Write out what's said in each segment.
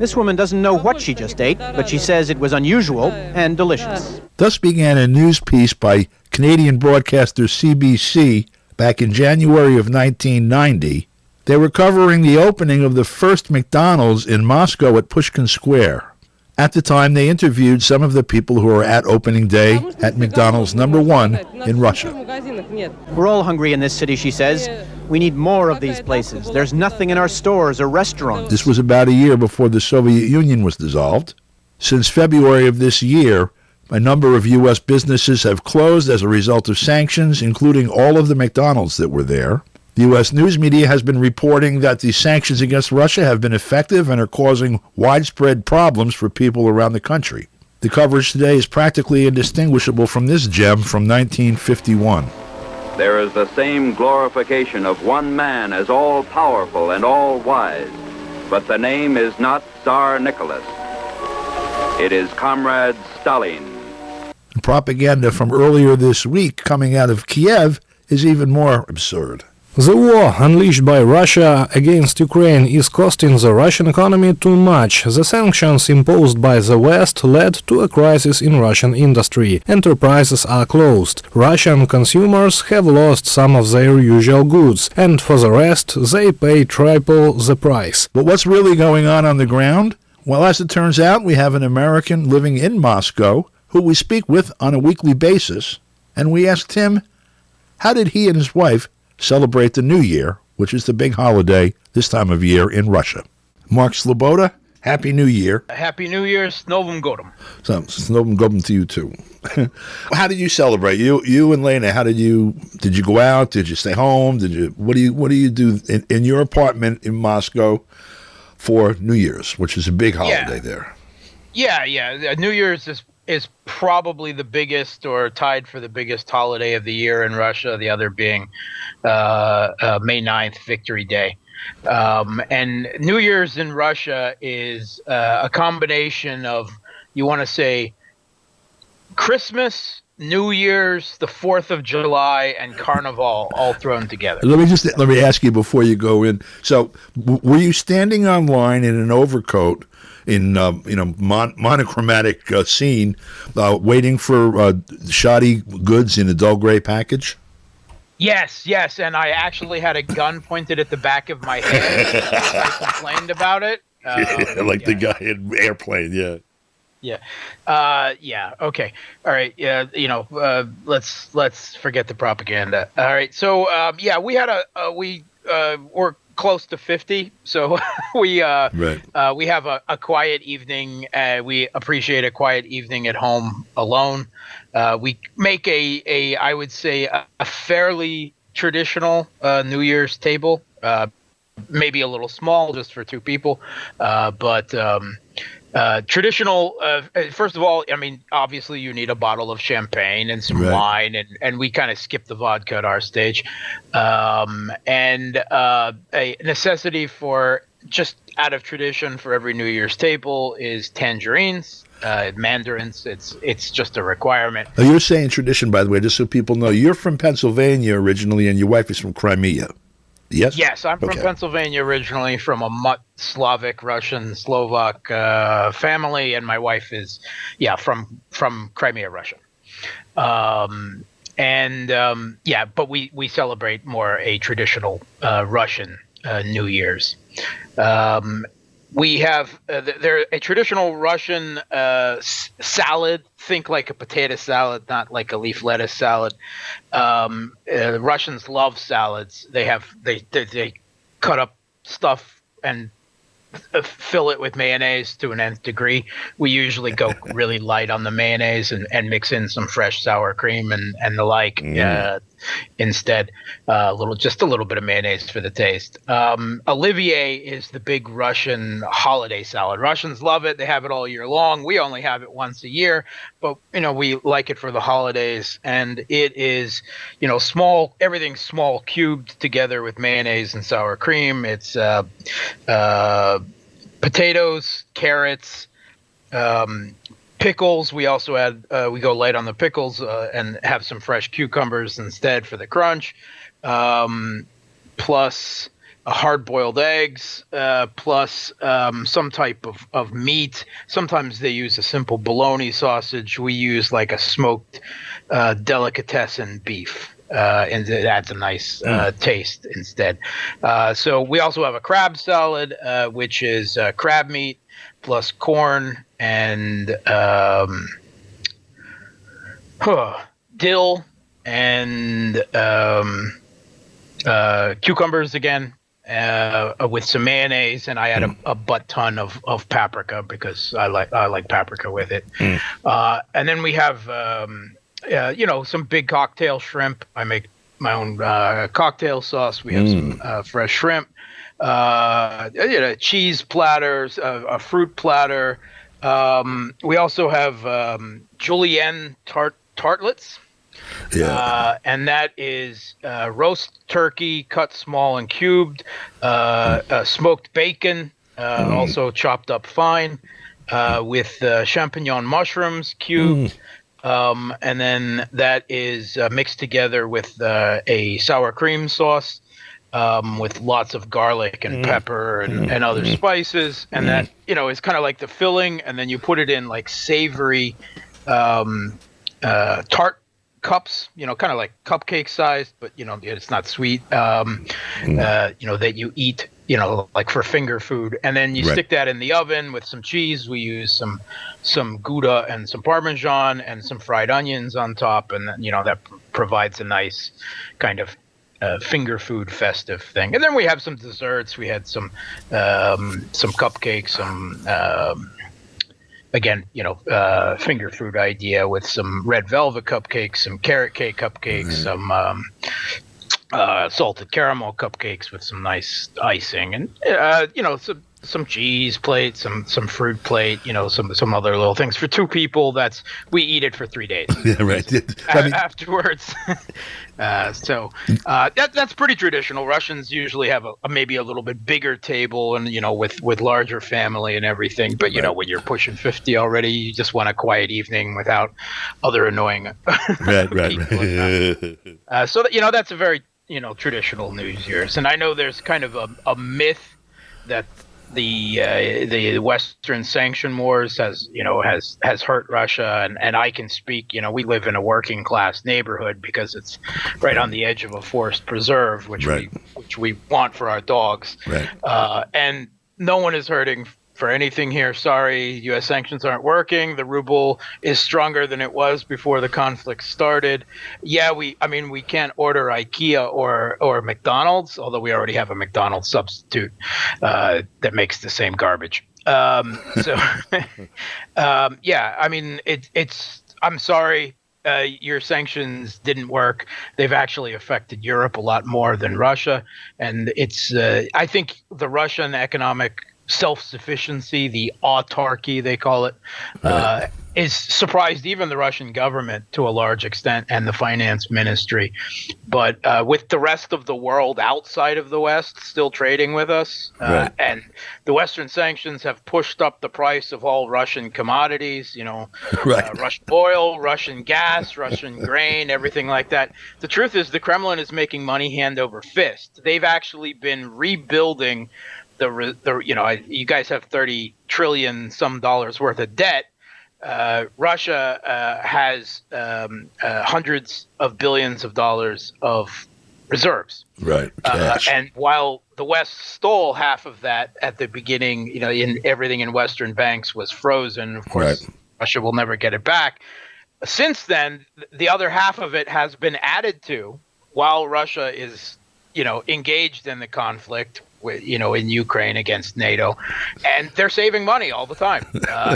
This woman doesn't know what she just ate, but she says it was unusual and delicious. Thus began a news piece by Canadian broadcaster CBC back in January of 1990. They were covering the opening of the first McDonald's in Moscow at Pushkin Square. At the time, they interviewed some of the people who were at opening day at McDonald's #1 in Russia. We're all hungry in this city, she says. We need more of these places. There's nothing in our stores or restaurants. This was about a year before the Soviet Union was dissolved. Since February of this year, a number of U.S. businesses have closed as a result of sanctions, including all of the McDonald's that were there. The U.S. news media has been reporting that the sanctions against Russia have been effective and are causing widespread problems for people around the country. The coverage today is practically indistinguishable from this gem from 1951. There is the same glorification of one man as all-powerful and all-wise, but the name is not Tsar Nicholas. It is Comrade Stalin. Propaganda from earlier this week coming out of Kiev is even more absurd. The war unleashed by Russia against Ukraine is costing the Russian economy too much. The sanctions imposed by the West led to a crisis in Russian industry. Enterprises are closed. Russian consumers have lost some of their usual goods, and for the rest, they pay triple the price. But what's really going on the ground? Well, as it turns out, we have an American living in Moscow who we speak with on a weekly basis, and we asked him, how did he and his wife celebrate the New Year, which is the big holiday this time of year in Russia? Mark Sleboda, Happy New Year. Happy New Year, s Novim Godom. So, s Novim Godom to you too. How did you celebrate? You and Lena, did you go out? Did you stay home? What do you do in your apartment in Moscow for New Year's, which is a big holiday there? Yeah. New Year's is probably the biggest or tied for the biggest holiday of the year in Russia, the other being May 9th, Victory Day. And New Year's in Russia is a combination of, you want to say, Christmas, New Year's, the 4th of July, and Carnival all thrown together. Let me ask you before you go in. So, were you standing online in an overcoat in monochromatic scene, waiting for shoddy goods in a dull gray package? Yes, and I actually had a gun pointed at the back of my head. I complained about it. The guy in Airplane, yeah. Yeah. Okay. All right. Yeah. Let's forget the propaganda. All right. So, we had we're close to 50. So we have a quiet evening. We appreciate a quiet evening at home alone. We make I would say a fairly traditional New Year's table, maybe a little small just for two people, but traditional. First of all, I mean, obviously you need a bottle of champagne and some wine, and we kind of skip the vodka at our stage, and a necessity for just out of tradition for every New Year's table is tangerines, mandarins. It's just a requirement. Now, you're saying tradition, by the way, just so people know. You're from Pennsylvania originally, and your wife is from Crimea. Yes? Yes, I'm from Pennsylvania originally, from a Mutt Slavic, Russian, Slovak family, and my wife is, from Crimea, Russia. But we celebrate more a traditional Russian New Year's. We have a traditional Russian salad. Think like a potato salad, not like a leaf lettuce salad. Russians love salads. They cut up stuff and fill it with mayonnaise to an nth degree. We usually go really light on the mayonnaise and mix in some fresh sour cream and the like instead. Just a little bit of mayonnaise for the taste. Olivier is the big Russian holiday salad. Russians love it. They have it all year long. We only have it once a year, but we like it for the holidays. And it is, small, everything's small, cubed together with mayonnaise and sour cream. It's potatoes, carrots, pickles. We also add, we go light on the pickles and have some fresh cucumbers instead for the crunch. Plus hard-boiled eggs, plus some type of meat. Sometimes they use a simple bologna sausage. We use like a smoked delicatessen beef, and it adds a nice taste instead. So we also have a crab salad, which is crab meat plus corn and dill and cucumbers again. With some mayonnaise, and I add a butt ton of paprika because I like paprika with it. And then we have some big cocktail shrimp. I make my own cocktail sauce. We have some fresh shrimp, cheese platters, a fruit platter. We also have julienne tartlets. Yeah. And that is roast turkey cut small and cubed, smoked bacon, also chopped up fine, with champignon mushrooms cubed. And then that is mixed together with a sour cream sauce with lots of garlic and pepper and other spices. And that, is kind of like the filling. And then you put it in like savory tart cups, kind of like cupcake sized, but it's not sweet. That you eat, like for finger food, and then you stick that in the oven with some cheese. We use some Gouda and some Parmesan and some fried onions on top, and that provides a nice kind of finger food festive thing. And then we have some desserts. We had some cupcakes, some. Again, finger food idea with some red velvet cupcakes, some carrot cake cupcakes, some salted caramel cupcakes with some nice icing, and some cheese plate, some fruit plate, some other little things for two people. We eat it for 3 days. Yeah, right. Afterwards. So that's pretty traditional. Russians usually have maybe a little bit bigger table and with larger family and everything. But when you're pushing 50 already, you just want a quiet evening without other annoying right. So that's a very traditional New Year's. And I know there's kind of a myth that the Western sanction wars has hurt Russia, and I can speak. We live in a working class neighborhood because it's right on the edge of a forest preserve, which we want for our dogs. Right. And no one is hurting for anything here. Sorry, U.S. sanctions aren't working. The ruble is stronger than it was before the conflict started. Yeah, we can't order IKEA or McDonald's, although we already have a McDonald's substitute that makes the same garbage. I'm sorry. Your sanctions didn't work. They've actually affected Europe a lot more than Russia. And it's, I think the Russian economic self-sufficiency, the autarky they call it, is surprised even the Russian government to a large extent and the finance ministry. But with the rest of the world outside of the West still trading with us, and the Western sanctions have pushed up the price of all Russian commodities, Russian oil, Russian gas, Russian grain, everything like that. The truth is the Kremlin is making money hand over fist. They've actually been rebuilding you guys have 30 trillion some dollars worth of debt. Russia has hundreds of billions of dollars of reserves. Right. And while the West stole half of that at the beginning, in everything in Western banks was frozen. Of course, Russia will never get it back. Since then, the other half of it has been added to while Russia is, engaged in the conflict. In Ukraine against NATO, and they're saving money all the time.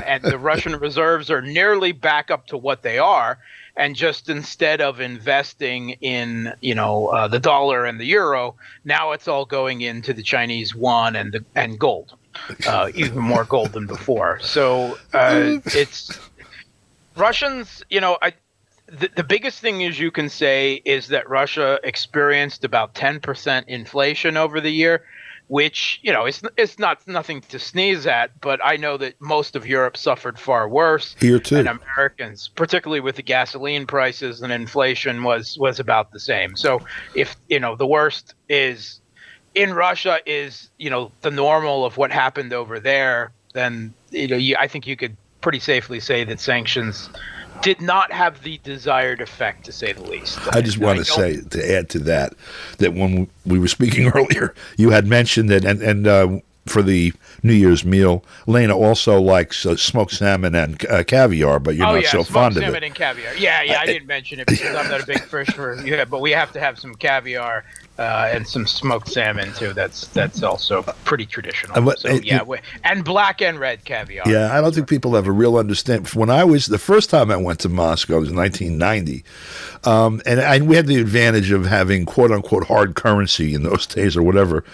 And the Russian reserves are nearly back up to what they are. And just instead of investing in, the dollar and the euro, now it's all going into the Chinese yuan and gold, even more gold than before. So it's Russians, the biggest thing you can say is that Russia experienced about 10% inflation over the year, which, it's not nothing to sneeze at, but I know that most of Europe suffered far worse. Here too. And Americans, particularly with the gasoline prices and inflation, was about the same. So if, the worst is, in Russia is, the normal of what happened over there, then, I think you could pretty safely say that sanctions did not have the desired effect, to say the least. I just want to say, to add to that when we were speaking earlier, you had mentioned that, and for the New Year's meal, Lena also likes smoked salmon and caviar, but you're not so fond of it. Smoked salmon and caviar. Yeah, I didn't mention it because I'm not a big fish but we have to have some caviar and some smoked salmon too. That's also pretty traditional. And black and red caviar. Yeah, I don't think people have a real understanding. When the first time I went to Moscow, it was 1990, and we had the advantage of having quote unquote hard currency in those days or whatever.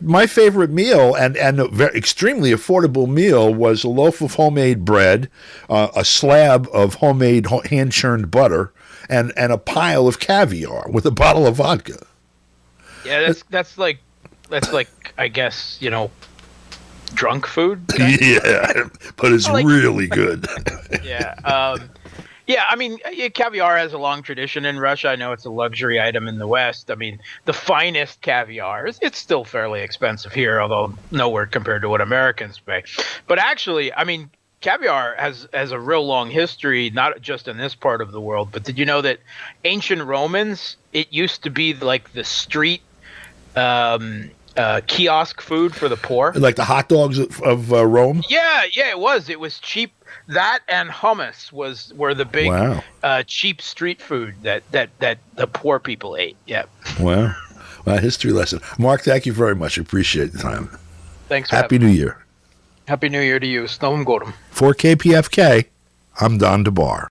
My favorite meal and a very extremely affordable meal was a loaf of homemade bread, a slab of homemade hand-churned butter, and a pile of caviar with a bottle of vodka. Yeah, that's like I guess, drunk food. Yeah, but it's really good. Yeah. Yeah, I mean, caviar has a long tradition in Russia. I know it's a luxury item in the West. I mean, the finest caviar, it's still fairly expensive here, although nowhere compared to what Americans pay. But actually, I mean, caviar has a real long history, not just in this part of the world. But did you know that ancient Romans, it used to be like the street kiosk food for the poor? Like the hot dogs of Rome? Yeah, it was. It was cheap. That and hummus were the big cheap street food that the poor people ate. Yeah. Wow. History lesson. Mark, thank you very much. Appreciate the time. Thanks. Happy New Year. Happy New Year to you. Snovim Gorum. For KPFK, I'm Don DeBar.